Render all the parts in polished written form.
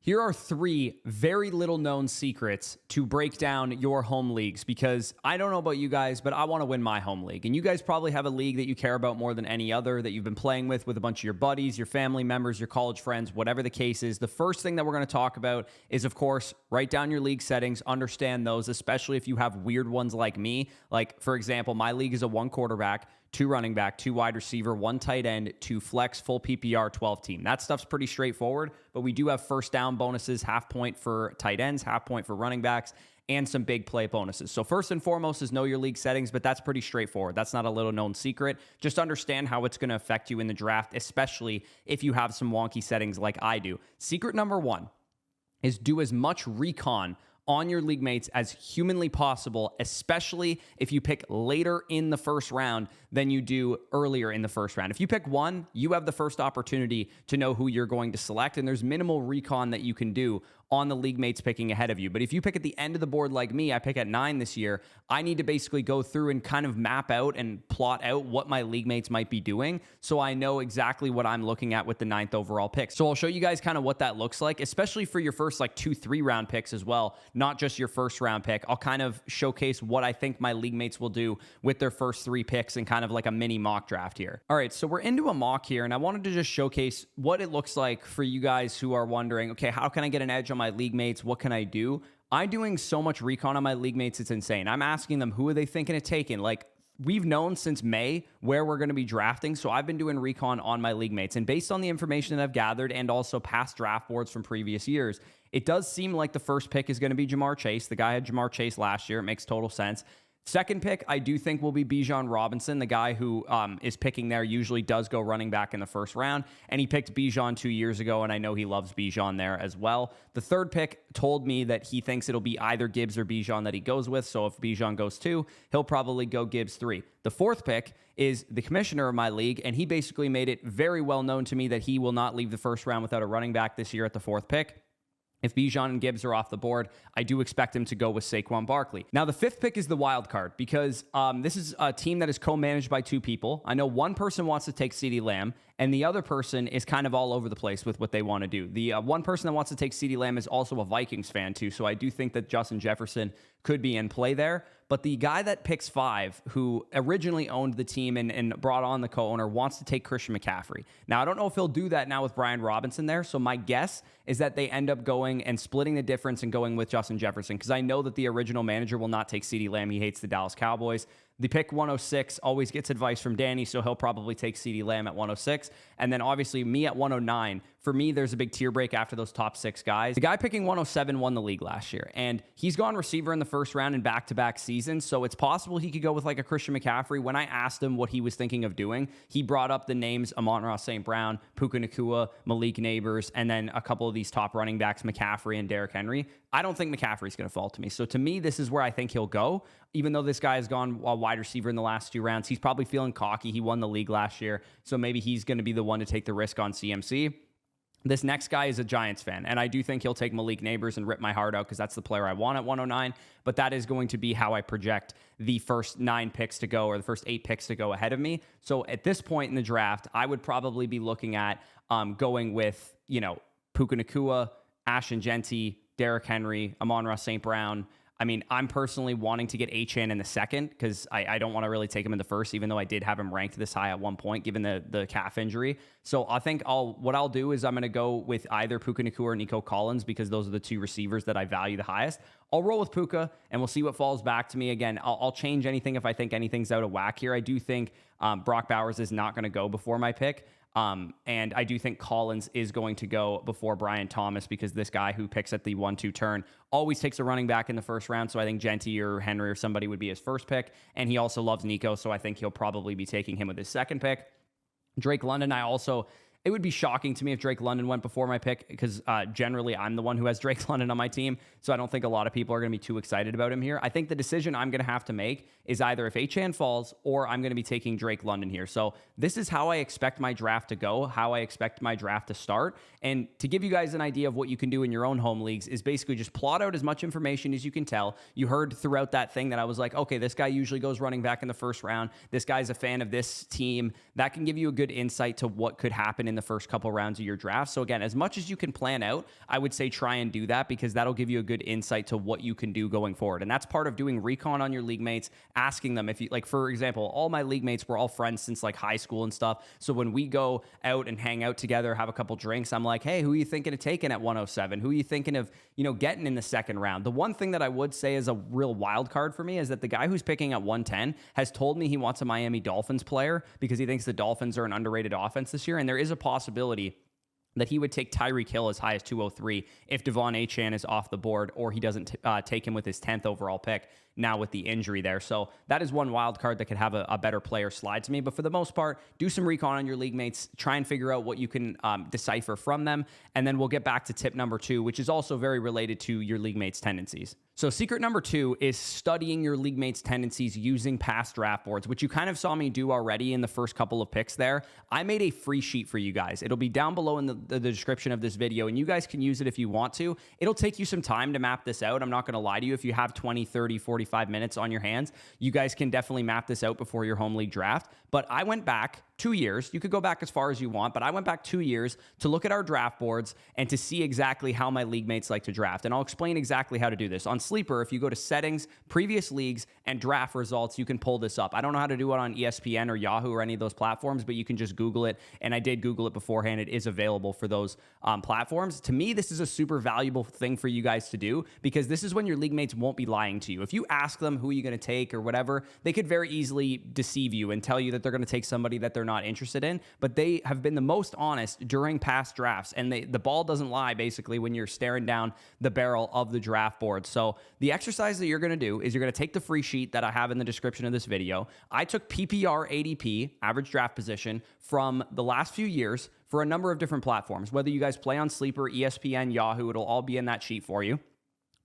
Here are 3 very little known secrets to break down your home leagues, because I don't know about you guys, but I want to win my home league. And you guys probably have a league that you care about more than any other that you've been playing with a bunch of your buddies, your family members, your college friends, whatever the case is. The first thing that we're going to talk about is, of course, write down your league settings, understand those, especially if you have weird ones like me. Like, for example, my league is a 1 quarterback, 2 running back, 2 wide receiver, 1 tight end, 2 flex, full PPR, 12 team. That stuff's pretty straightforward, but we do have first down bonuses, half point for tight ends, half point for running backs, and some big play bonuses. So first and foremost is know your league settings, but that's pretty straightforward. That's not a little known secret. Just understand how it's going to affect you in the draft, especially if you have some wonky settings like I do. Secret number 1 is do as much recon on your league mates as humanly possible, especially if you pick later in the first round than you do earlier in the first round. If you pick 1, you have the first opportunity to know who you're going to select, and there's minimal recon that you can do on the league mates picking ahead of you. But if you pick at the end of the board like me, I pick at 9 this year, I need to basically go through and kind of map out and plot out what my league mates might be doing, so I know exactly what I'm looking at with the 9th overall pick. So I'll show you guys kind of what that looks like, especially for your first like 2-3 round picks as well, not just your first round pick. I'll kind of showcase what I think my league mates will do with their first 3 picks and kind of like a mini mock draft here. All right, so we're into a mock here, and I wanted to just showcase what it looks like for you guys who are wondering, okay, how can I get an edge on my league mates? What can I do? I'm doing so much recon on my league mates, it's insane. I'm asking them, who are they thinking of taking? Like, we've known since May where we're going to be drafting, so I've been doing recon on my league mates. And based on the information that I've gathered and also past draft boards from previous years, it does seem like the first pick is going to be Jamar Chase. The guy had Jamar Chase last year. It makes total sense. Second pick, I do think will be Bijan Robinson. The guy who is picking there usually does go running back in the first round, and he picked Bijan 2 years ago, and I know he loves Bijan there as well. The third pick told me that he thinks it'll be either Gibbs or Bijan that he goes with, so if Bijan goes 2, he'll probably go Gibbs 3. The fourth pick is the commissioner of my league, and he basically made it very well known to me that he will not leave the first round without a running back this year at the 4th pick. If Bijan and Gibbs are off the board, I do expect him to go with Saquon Barkley. Now, the 5th pick is the wild card, because this is a team that is co-managed by 2 people. I know one person wants to take CeeDee Lamb, and the other person is kind of all over the place with what they want to do. The one person that wants to take CeeDee Lamb is also a Vikings fan too, so I do think that Justin Jefferson could be in play there. But the guy that picks 5, who originally owned the team and brought on the co-owner, wants to take Christian McCaffrey. Now, I don't know if he'll do that now with Brian Robinson there, so my guess is that they end up going and splitting the difference and going with Justin Jefferson, because I know that the original manager will not take CeeDee Lamb. He hates the Dallas Cowboys. The pick 106 always gets advice from Danny, so he'll probably take CeeDee Lamb at 106. And then obviously me at 109. For me, there's a big tier break after those top 6 guys. The guy picking 107 won the league last year, and he's gone receiver in the first round in back-to-back seasons, so it's possible he could go with like a Christian McCaffrey. When I asked him what he was thinking of doing, he brought up the names Amon-Ra St. Brown, Puka Nacua, Malik Neighbors, and then a couple of these top running backs, McCaffrey and Derrick Henry. I don't think McCaffrey's going to fall to me. So to me, this is where I think he'll go. Even though this guy has gone a wide receiver in the last 2 rounds, he's probably feeling cocky. He won the league last year, so maybe he's going to be the one to take the risk on CMC. This next guy is a Giants fan, and I do think he'll take Malik Neighbors and rip my heart out, because that's the player I want at 109, but that is going to be how I project the first 9 picks to go, or the first 8 picks to go ahead of me. So at this point in the draft, I would probably be looking at going with, Puka Nacua, Ashton Genty, Derrick Henry, Amon-Ra St. Brown. I mean, I'm personally wanting to get Achane in the 2nd, because I don't want to really take him in the 1st, even though I did have him ranked this high at one point, given the calf injury. So I think what I'll do is I'm going to go with either Puka Nacua or Nico Collins, because those are the 2 receivers that I value the highest. I'll roll with Puka, and we'll see what falls back to me. Again, I'll change anything if I think anything's out of whack here. I do think Brock Bowers is not going to go before my pick. And I do think Collins is going to go before Brian Thomas, because this guy who picks at the 1-2 turn always takes a running back in the first round. So I think Genty or Henry or somebody would be his first pick. And he also loves Nico, so I think he'll probably be taking him with his 2nd pick. Drake London, it would be shocking to me if Drake London went before my pick, because generally I'm the one who has Drake London on my team, so I don't think a lot of people are going to be too excited about him here. I think the decision I'm going to have to make is either if Achane falls, or I'm going to be taking Drake London here. So this is how I expect my draft to go, how I expect my draft to start. And to give you guys an idea of what you can do in your own home leagues is basically just plot out as much information as you can tell. You heard throughout that thing that I was like, okay, this guy usually goes running back in the first round. This guy's a fan of this team. That can give you a good insight to what could happen in the first couple rounds of your draft. So again, as much as you can plan out, I would say try and do that, because that'll give you a good insight to what you can do going forward. And that's part of doing recon on your league mates, asking them if you, like, for example, all my league mates were all friends since like high school and stuff. So when we go out and hang out together, have a couple drinks, I'm like, hey, who are you thinking of taking at 107? Who are you thinking of, getting in the second round? The one thing that I would say is a real wild card for me is that the guy who's picking at 110 has told me he wants a Miami Dolphins player because he thinks the Dolphins are an underrated offense this year. And there is a possibility that he would take Tyreek Hill as high as 203 if Devon Achane is off the board, or he doesn't take him with his 10th overall pick now with the injury there. So that is one wild card that could have a better player slide to me. But for the most part, do some recon on your league mates, try and figure out what you can decipher from them. And then we'll get back to tip number 2, which is also very related to your league mates' tendencies. So secret number 2 is studying your league mates' tendencies using past draft boards, which you kind of saw me do already in the first couple of picks there. I made a free sheet for you guys. It'll be down below in the description of this video, and you guys can use it if you want to. It'll take you some time to map this out. I'm not going to lie to you. If you have 20, 30, 45 minutes on your hands, you guys can definitely map this out before your home league draft. But I went back 2 years. You could go back as far as you want, but I went back 2 years to look at our draft boards and to see exactly how my league mates like to draft. And I'll explain exactly how to do this. On Sleeper, if you go to settings, previous leagues, and draft results, you can pull this up. I don't know how to do it on ESPN or Yahoo or any of those platforms, but you can just Google it. And I did Google it beforehand. It is available for those platforms. To me, this is a super valuable thing for you guys to do, because this is when your league mates won't be lying to you. If you ask them who you're going to take or whatever, they could very easily deceive you and tell you that they're going to take somebody that they're not interested in, but they have been the most honest during past drafts, and the ball doesn't lie basically when you're staring down the barrel of the draft board. So the exercise that you're going to do is you're going to take the free sheet that I have in the description of this video. I took PPR ADP, average draft position, from the last few years for a number of different platforms. Whether you guys play on Sleeper, ESPN, Yahoo, it'll all be in that sheet for you.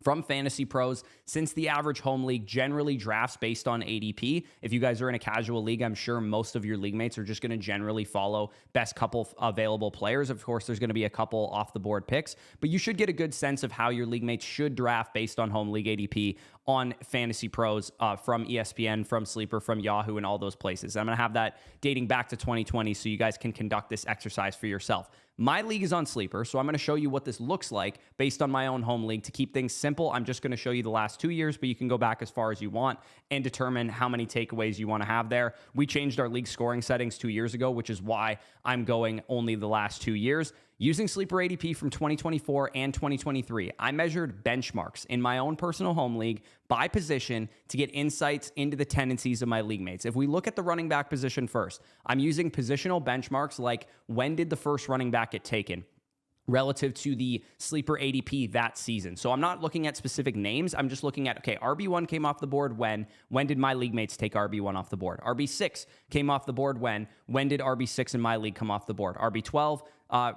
From Fantasy Pros, since the average home league generally drafts based on ADP, if you guys are in a casual league, I'm sure most of your league mates are just going to generally follow best couple available players. Of course, there's going to be a couple off the board picks, but you should get a good sense of how your league mates should draft based on home league ADP on Fantasy Pros from ESPN, from Sleeper, from Yahoo, and all those places. I'm going to have that dating back to 2020 so you guys can conduct this exercise for yourself. My league is on Sleeper, so I'm going to show you what this looks like based on my own home league. To keep things simple, I'm just going to show you the last 2 years, but you can go back as far as you want and determine how many takeaways you want to have there. We changed our league scoring settings 2 years ago, which is why I'm going only the last 2 years. Using Sleeper ADP from 2024 and 2023, I measured benchmarks in my own personal home league by position to get insights into the tendencies of my league mates. If we look at the running back position first, I'm using positional benchmarks like when did the first running back get taken relative to the Sleeper ADP that season. So I'm not looking at specific names. I'm just looking at, okay, RB1 came off the board when did my league mates take RB1 off the board? RB6 came off the board when did RB6 in my league come off the board? RB12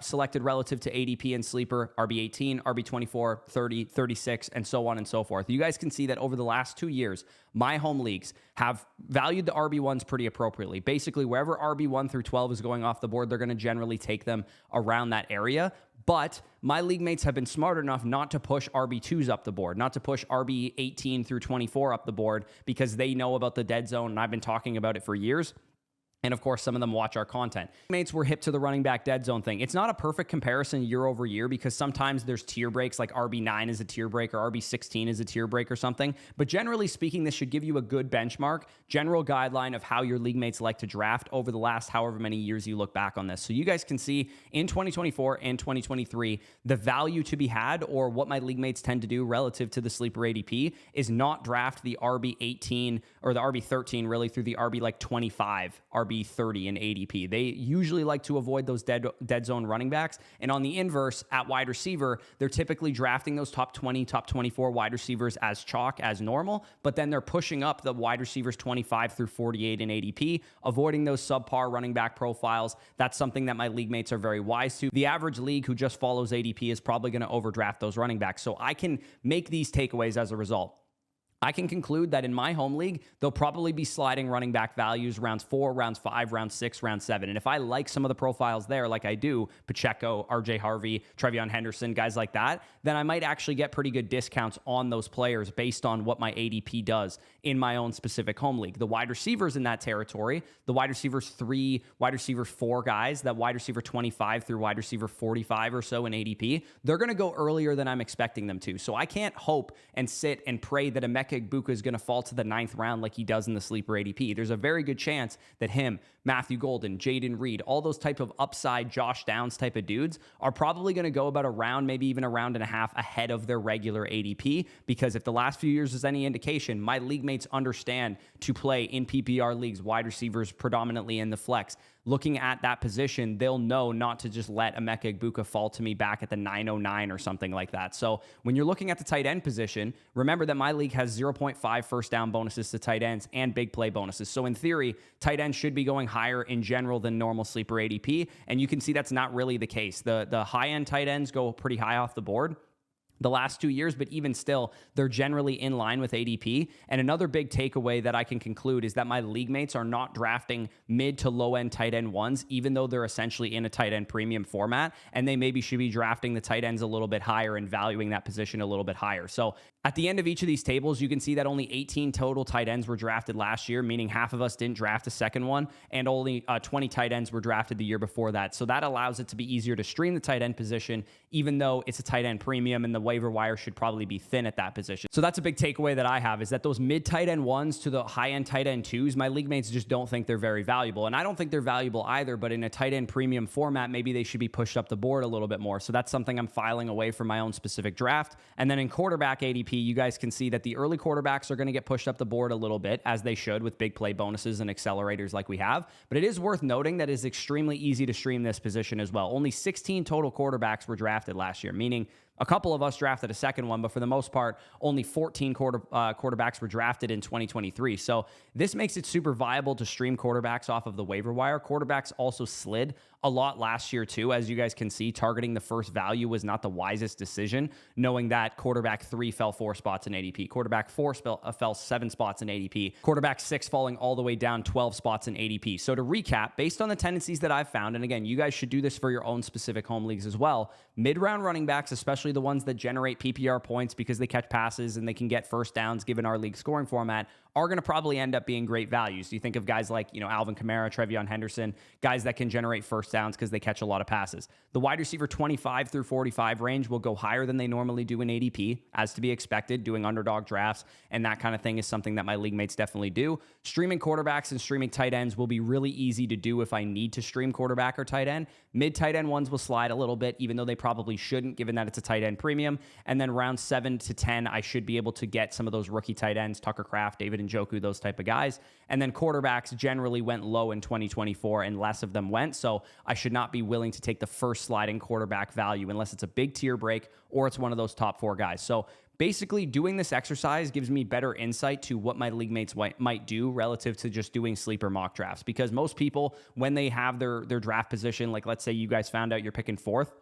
selected relative to ADP and Sleeper, RB18, RB24, 30, 36, and so on and so forth. You guys can see that over the last 2 years, my home leagues have valued the RB1s pretty appropriately. Basically, wherever RB1 through 12 is going off the board, they're going to generally take them around that area. But my league mates have been smart enough not to push RB2s up the board, not to push RB18 through 24 up the board, because they know about the dead zone, and I've been talking about it for years. And of course, some of them watch our content. Mates were hip to the running back dead zone thing. It's not a perfect comparison year over year, because sometimes there's tier breaks, like RB9 is a tier break or RB16 is a tier break or something. But generally speaking, this should give you a good benchmark, general guideline of how your league mates like to draft over the last however many years you look back on this. So you guys can see in 2024 and 2023, the value to be had, or what my league mates tend to do relative to the Sleeper ADP, is not draft the RB18 or the RB13 really through the RB like 25, RB30 in ADP. They usually like to avoid those dead zone running backs. And on the inverse, at wide receiver, they're typically drafting those top 20, top 24 wide receivers as chalk, as normal, but then they're pushing up the wide receivers 25 through 48 in ADP, avoiding those subpar running back profiles. That's something that my league mates are very wise to. The average league who just follows ADP is probably going to overdraft those running backs. So I can make these takeaways as a result. I can conclude that in my home league, they'll probably be sliding running back values rounds 4, rounds 5, round 6, round 7. And if I like some of the profiles there, like I do, Pacheco, RJ Harvey, Trevion Henderson, guys like that, then I might actually get pretty good discounts on those players based on what my ADP does in my own specific home league. The wide receivers in that territory, the wide receivers 3, wide receiver 4 guys, that wide receiver 25 through wide receiver 45 or so in ADP, they're going to go earlier than I'm expecting them to. So I can't hope and sit and pray that Emeka Egbuka is going to fall to the 9th round like he does in the sleeper ADP. There's a very good chance that him, Matthew Golden, Jaden Reed, all those type of upside Josh Downs type of dudes are probably going to go about a round, maybe even a round and a half ahead of their regular ADP, because if the last few years is any indication, my league mates understand to play in PPR leagues, wide receivers predominantly in the flex. Looking at that position, they'll know not to just let Emeka Egbuka fall to me back at the 909 or something like that. So when you're looking at the tight end position, remember that my league has 0.5 first down bonuses to tight ends and big play bonuses. So in theory, tight ends should be going higher in general than normal sleeper ADP. And you can see that's not really the case. The high-end tight ends go pretty high off the board the last 2 years, but even still, they're generally in line with ADP. And another big takeaway that I can conclude is that my league mates are not drafting mid to low end tight end ones, even though they're essentially in a tight end premium format, and they maybe should be drafting the tight ends a little bit higher and valuing that position a little bit higher. So at the end of each of these tables, you can see that only 18 total tight ends were drafted last year, meaning half of us didn't draft a second one, and only 20 tight ends were drafted the year before that. So that allows it to be easier to stream the tight end position, even though it's a tight end premium and the waiver wire should probably be thin at that position. So that's a big takeaway that I have, is that those mid tight end ones to the high end tight end twos, my league mates just don't think they're very valuable. And I don't think they're valuable either, but in a tight end premium format, maybe they should be pushed up the board a little bit more. So that's something I'm filing away from my own specific draft. And then in quarterback ADP, you guys can see that the early quarterbacks are going to get pushed up the board a little bit, as they should, with big play bonuses and accelerators like we have. But it is worth noting that it's extremely easy to stream this position as well. Only 16 total quarterbacks were drafted last year, meaning a couple of us drafted a second one, but for the most part, only 14 quarterbacks were drafted in 2023. So this makes it super viable to stream quarterbacks off of the waiver wire. Quarterbacks also slid a lot last year too. As you guys can see, targeting the first value was not the wisest decision, knowing that quarterback 3 fell 4 spots in ADP. Quarterback 4 fell 7 spots in ADP. Quarterback 6 falling all the way down 12 spots in ADP. So to recap, based on the tendencies that I've found, and again, you guys should do this for your own specific home leagues as well, mid-round running backs, especially the ones that generate PPR points because they catch passes and they can get first downs given our league scoring format, are going to probably end up being great values. You think of guys like, Alvin Kamara, Trevion Henderson, guys that can generate first downs because they catch a lot of passes. The wide receiver 25 through 45 range will go higher than they normally do in ADP, as to be expected. Doing underdog drafts and that kind of thing is something that my league mates definitely do. Streaming quarterbacks and streaming tight ends will be really easy to do if I need to stream quarterback or tight end. Mid tight end ones will slide a little bit, even though they probably shouldn't, given that it's a tight end premium. And then round 7 to 10, I should be able to get some of those rookie tight ends, Tucker Kraft, David Njoku, those type of guys. And then quarterbacks generally went low in 2024 and less of them went. So I should not be willing to take the first sliding quarterback value unless it's a big tier break or it's one of those top 4 guys. So basically, doing this exercise gives me better insight to what my league mates might do relative to just doing sleeper mock drafts. Because most people, when they have their draft position, like let's say you guys found out you're picking 4th,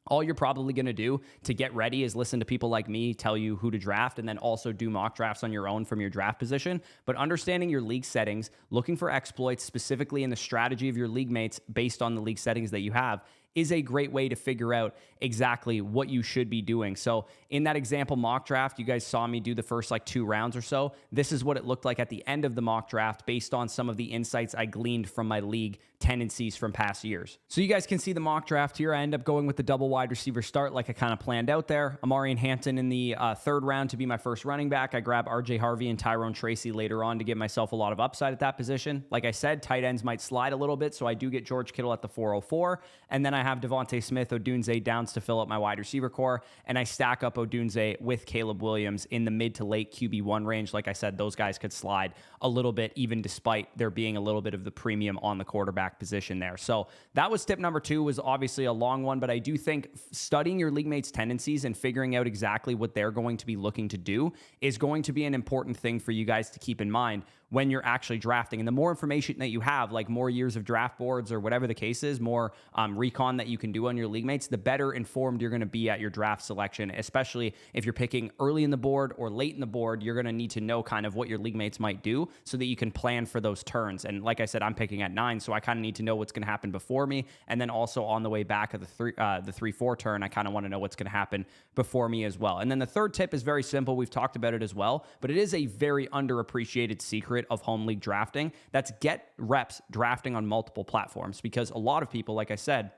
all you're probably going to do to get ready is listen to people like me tell you who to draft, and then also do mock drafts on your own from your draft position. But understanding your league settings, looking for exploits specifically in the strategy of your league mates based on the league settings that you have, is a great way to figure out exactly what you should be doing. So in that example mock draft, you guys saw me do the first 2 rounds or so. This is what it looked like at the end of the mock draft based on some of the insights I gleaned from my league tendencies from past years. So you guys can see the mock draft here. I end up going with the double wide receiver start like I kind of planned out there. Amari and Hampton in the 3rd round to be my first running back. I grab RJ Harvey and Tyrone Tracy later on to give myself a lot of upside at that position. Like I said, tight ends might slide a little bit, so I do get George Kittle at the 404. And then I have Devontae Smith, Odunze, Downs to fill up my wide receiver core. And I stack up Odunze with Caleb Williams in the mid to late QB1 range. Like I said, those guys could slide a little bit, even despite there being a little bit of the premium on the quarterback position there. So that was tip number 2. Was obviously a long one, but I do think studying your league mates' tendencies and figuring out exactly what they're going to be looking to do is going to be an important thing for you guys to keep in mind when you're actually drafting. And the more information that you have, like more years of draft boards or whatever the case is, more recon fun that you can do on your league mates, the better informed you're going to be at your draft selection, especially if you're picking early in the board or late in the board. You're going to need to know kind of what your league mates might do so that you can plan for those turns. And like I said, I'm picking at 9, so I kind of need to know what's going to happen before me. And then also on the way back of the 3-4 turn, I kind of want to know what's going to happen before me as well. And then the third tip is very simple. We've talked about it as well, but it is a very underappreciated secret of home league drafting. That's get reps drafting on multiple platforms, because a lot of people, like I said,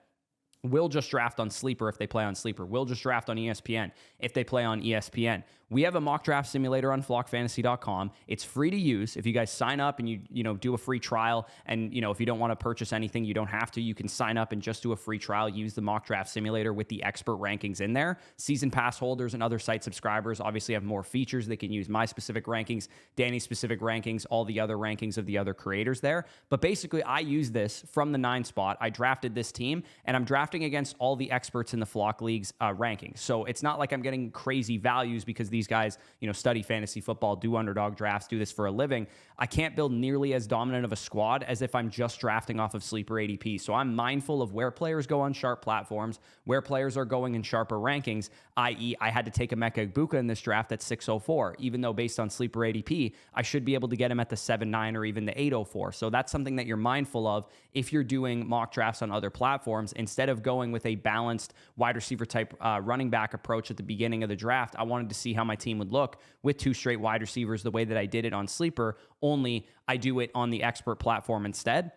will just draft on Sleeper if they play on Sleeper. Will just draft on ESPN if they play on ESPN. We have a mock draft simulator on flockfantasy.com. It's free to use. If you guys sign up and you do a free trial, and if you don't want to purchase anything, you don't have to. You can sign up and just do a free trial. Use the mock draft simulator with the expert rankings in there. Season pass holders and other site subscribers obviously have more features. They can use my specific rankings, Danny's specific rankings, all the other rankings of the other creators there. But basically, I use this from the 9 spot. I drafted this team, and I'm drafting against all the experts in the Flock League's rankings. So it's not like I'm getting crazy values because these guys, study fantasy football, do underdog drafts, do this for a living. I can't build nearly as dominant of a squad as if I'm just drafting off of Sleeper ADP. So I'm mindful of where players go on sharp platforms, where players are going in sharper rankings, i.e. I had to take Emeka Egbuka in this draft at 604, even though based on Sleeper ADP, I should be able to get him at the 7.9 or even the 804. So that's something that you're mindful of if you're doing mock drafts on other platforms. Instead of going with a balanced wide receiver type running back approach at the beginning of the draft, I wanted to see how my team would look with 2 straight wide receivers the way that I did it on Sleeper, only I do it on the expert platform instead.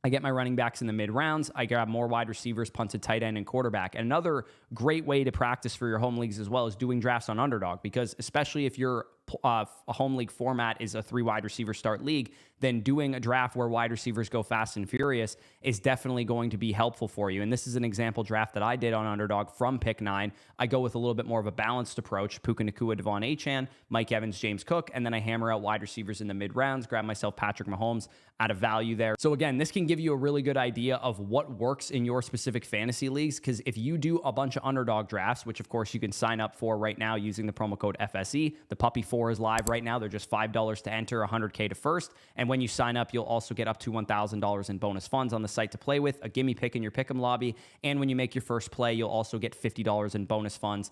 I get my running backs in the mid rounds. I grab more wide receivers, punted tight end, and quarterback. And another great way to practice for your home leagues as well is doing drafts on Underdog, because especially if your a home league format is a 3 wide receiver start league, then doing a draft where wide receivers go fast and furious is definitely going to be helpful for you. And this is an example draft that I did on Underdog from pick 9. I go with a little bit more of a balanced approach: Puka Nacua, Devon Achane, Mike Evans, James Cook, and then I hammer out wide receivers in the mid rounds, grab myself Patrick Mahomes out of value there. So again, this can give you a really good idea of what works in your specific fantasy leagues, because if you do a bunch of Underdog drafts, which of course you can sign up for right now using the promo code FSE, the Puppy 4 is live right now. They're just $5 to enter, $100K to first. And when you sign up, you'll also get up to $1,000 in bonus funds on the site to play with, a gimme pick in your pick'em lobby. And when you make your first play, you'll also get $50 in bonus funds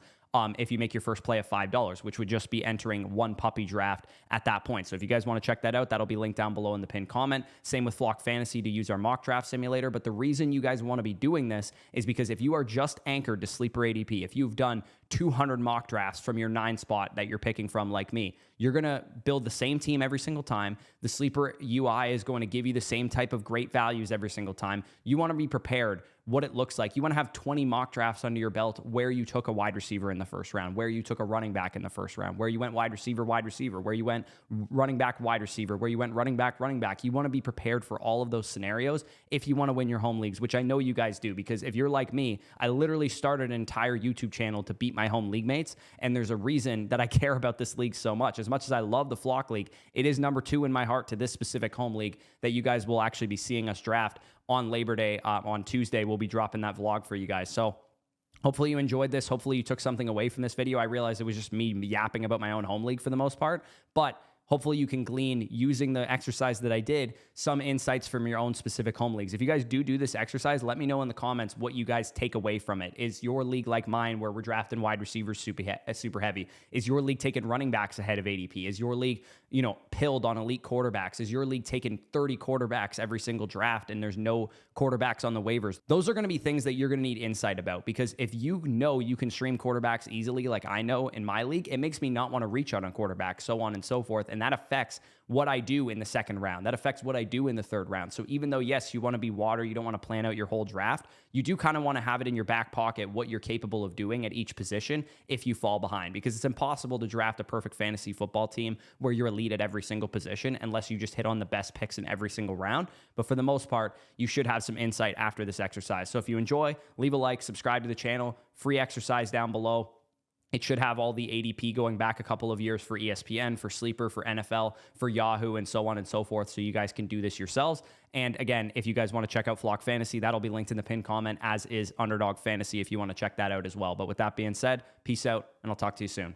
if you make your first play of $5, which would just be entering 1 puppy draft at that point. So if you guys want to check that out, that'll be linked down below in the pinned comment. Same with Flock Fantasy to use our mock draft simulator. But the reason you guys want to be doing this is because if you are just anchored to Sleeper ADP, if you've done 200 mock drafts from your 9 spot that you're picking from like me, you're going to build the same team every single time. The Sleeper UI is going to give you the same type of great values every single time. You want to be prepared what it looks like. You want to have 20 mock drafts under your belt where you took a wide receiver in the first round, where you took a running back in the first round, where you went wide receiver, where you went running back, wide receiver, where you went running back. You want to be prepared for all of those scenarios if you want to win your home leagues, which I know you guys do, because if you're like me, I literally started an entire YouTube channel to beat my home league mates, and there's a reason that I care about this league so much. As much as I love the Flock League, it is number 2 in my heart to this specific home league that you guys will actually be seeing us draft on Labor Day. On Tuesday, we'll be dropping that vlog for you guys. So hopefully you enjoyed this. Hopefully you took something away from this video. I realized it was just me yapping about my own home league for the most part, but hopefully you can glean, using the exercise that I did, some insights from your own specific home leagues. If you guys do this exercise, let me know in the comments what you guys take away from it. Is your league like mine, where we're drafting wide receivers super heavy? Is your league taking running backs ahead of ADP? Is your league, pilled on elite quarterbacks? Is your league taking 30 quarterbacks every single draft and there's no quarterbacks on the waivers? Those are going to be things that you're going to need insight about, because if you know you can stream quarterbacks easily, like I know in my league, it makes me not want to reach out on quarterbacks, so on and so forth. And that affects what I do in the second round. That affects what I do in the third round. So even though, yes, you want to be water, you don't want to plan out your whole draft, you do kind of want to have it in your back pocket what you're capable of doing at each position if you fall behind, because it's impossible to draft a perfect fantasy football team where you're elite at every single position unless you just hit on the best picks in every single round. But for the most part, you should have some insight after this exercise. So if you enjoy, leave a like, subscribe to the channel, free exercise down below. It should have all the ADP going back a couple of years for ESPN, for Sleeper, for NFL, for Yahoo, and so on and so forth, so you guys can do this yourselves. And again, if you guys want to check out Flock Fantasy, that'll be linked in the pinned comment, as is Underdog Fantasy if you want to check that out as well. But with that being said, peace out, and I'll talk to you soon.